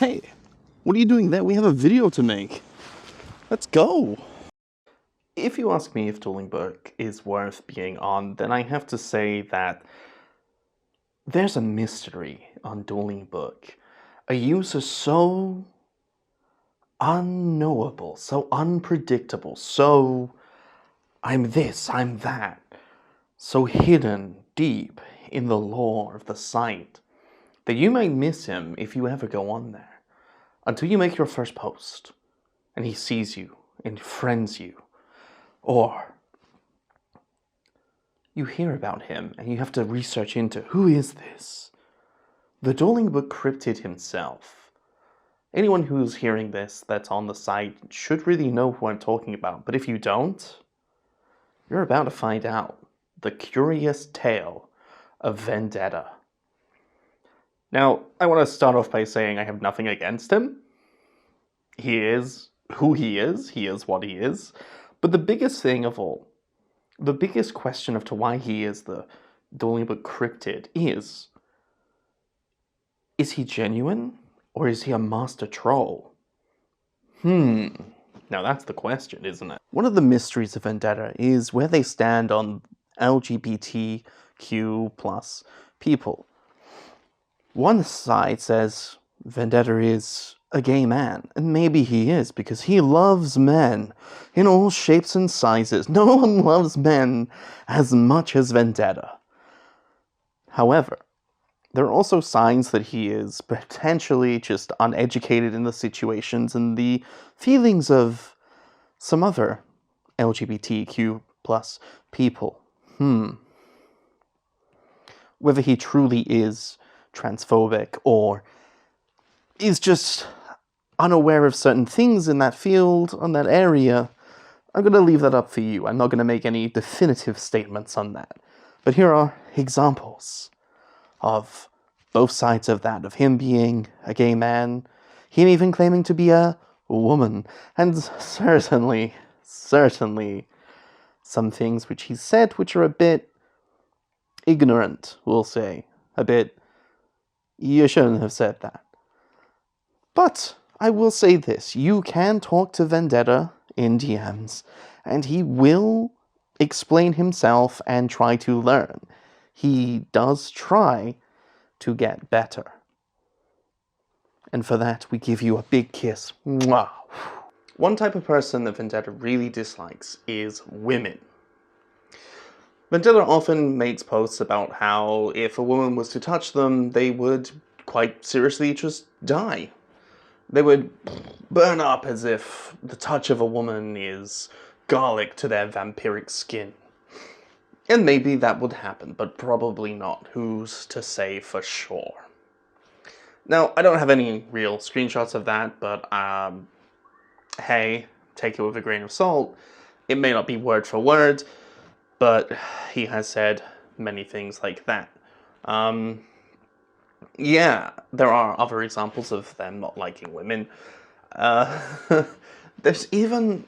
Hey, what are you doing there? We have a video to make. Let's go. If you ask me if Duelingbook is worth being on, then I have to say that there's a mystery on Duelingbook. A user so unknowable, so unpredictable, so I'm this, I'm that, so hidden deep in the lore of the site that you might miss him if you ever go on there, until you make your first post, and he sees you and friends you, or you hear about him and you have to research into who is this? The Duelingbook Cryptid himself. Anyone who's hearing this that's on the site should really know who I'm talking about, but if you don't, you're about to find out the curious tale of Vendetta. Now, I want to start off by saying I have nothing against him. He is who he is what he is, but the biggest thing of all, the biggest question as to why he is the Duelingbook Cryptid is he genuine, or is he a master troll? Now that's the question, isn't it? One of the mysteries of Vendetta is where they stand on LGBTQ plus people. One side says Vendetta is a gay man, and maybe he is, because he loves men in all shapes and sizes. No one loves men as much as Vendetta. However, there are also signs that he is potentially just uneducated in the situations and the feelings of some other LGBTQ plus people. Whether he truly is transphobic or is just unaware of certain things in that field, on that area, I'm going to leave that up for you. I'm not going to make any definitive statements on that. But here are examples of both sides of that, of him being a gay man, him even claiming to be a woman, and certainly some things which he said which are a bit ignorant, we'll say. A bit, you shouldn't have said that. But I will say this, you can talk to Vendetta in DMs, and he will explain himself and try to learn. He does try to get better. And for that, we give you a big kiss. Mwah. One type of person that Vendetta really dislikes is women. Vendetta often makes posts about how if a woman was to touch them, they would quite seriously just die. They would burn up as if the touch of a woman is garlic to their vampiric skin. And maybe that would happen, but probably not. Who's to say for sure? Now, I don't have any real screenshots of that, but hey, take it with a grain of salt. It may not be word for word, but he has said many things like that. Yeah, there are other examples of them not liking women. There's even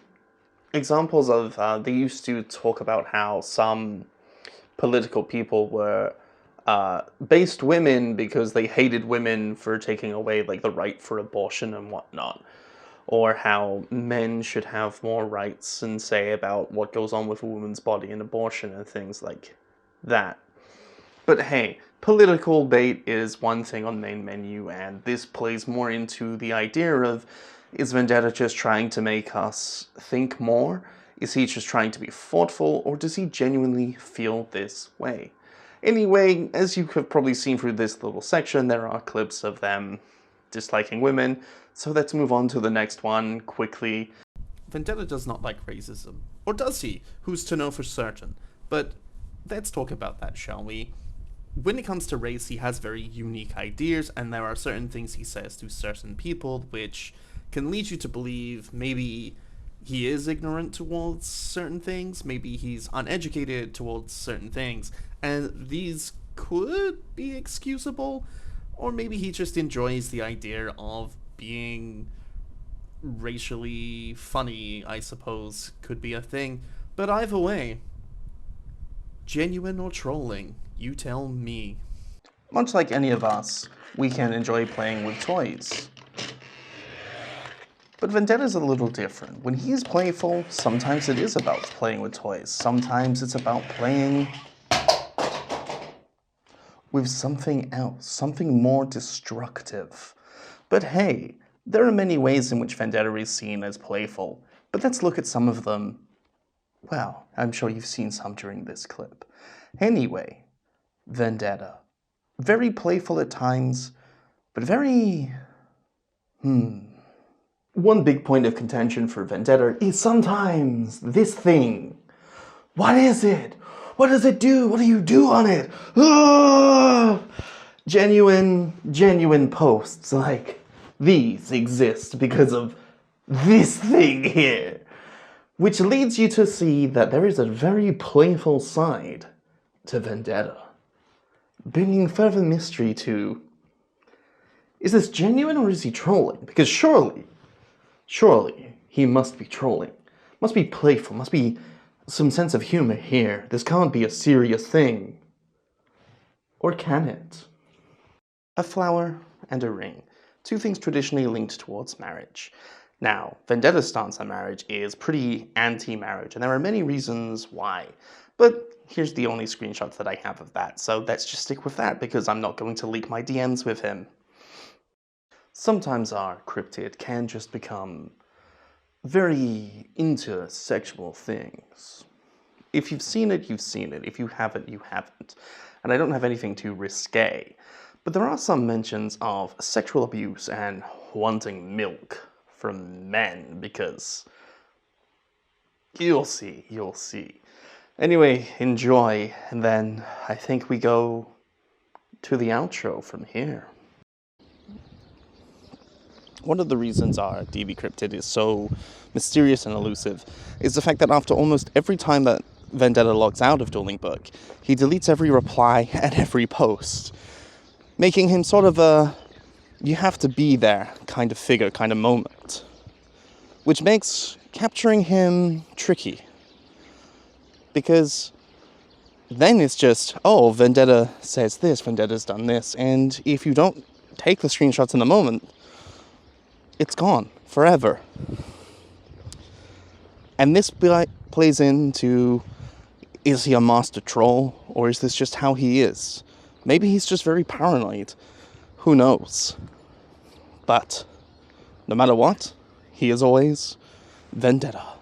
examples of, they used to talk about how some political people were based women because they hated women for taking away like the right for abortion and whatnot. Or how men should have more rights and say about what goes on with a woman's body and abortion and things like that. But hey, political bait is one thing on the main menu, and this plays more into the idea of, is Vendetta just trying to make us think more? Is he just trying to be thoughtful, or does he genuinely feel this way? Anyway, as you have probably seen through this little section, there are clips of them disliking women, so let's move on to the next one quickly. Vendetta does not like racism. Or does he? Who's to know for certain? But let's talk about that, shall we? When it comes to race, he has very unique ideas, and there are certain things he says to certain people which can lead you to believe maybe he is ignorant towards certain things, maybe he's uneducated towards certain things, and these could be excusable, or maybe he just enjoys the idea of being racially funny, I suppose, could be a thing. But either way, genuine or trolling, you tell me. Much like any of us, we can enjoy playing with toys. But Vendetta's a little different. When he's playful, sometimes it is about playing with toys. Sometimes it's about playing with something else, something more destructive. But hey, there are many ways in which Vendetta is seen as playful, but let's look at some of them. Well, I'm sure you've seen some during this clip. Anyway, Vendetta. Very playful at times, but very... One big point of contention for Vendetta is sometimes this thing. What is it? What does it do? What do you do on it? Ah! Genuine posts like these exist because of this thing here. Which leads you to see that there is a very playful side to Vendetta, bringing further mystery to, is this genuine or is he trolling? Because surely he must be trolling, must be playful, must be some sense of humor here. This can't be a serious thing. Or can it? A flower and a ring, two things traditionally linked towards marriage. Now, Vendetta's stance on marriage is pretty anti-marriage, and there are many reasons why. But here's the only screenshots that I have of that, so let's just stick with that because I'm not going to leak my DMs with him. Sometimes our cryptid can just become very intersexual things. If you've seen it, you've seen it. If you haven't, you haven't. And I don't have anything too risque, but there are some mentions of sexual abuse and wanting milk from men, because you'll see. Anyway, enjoy, and then I think we go to the outro from here. One of the reasons our DB Cryptid is so mysterious and elusive is the fact that after almost every time that Vendetta logs out of Duelingbook, he deletes every reply and every post, making him sort of a you have to be there kind of figure, kind of moment, which makes capturing him tricky, because then it's just, oh, Vendetta says this, Vendetta's done this, and if you don't take the screenshots in the moment, it's gone forever. And this plays into, is he a master troll, or is this just how he is? Maybe he's just very paranoid. Who knows? But no matter what, he is always Vendetta.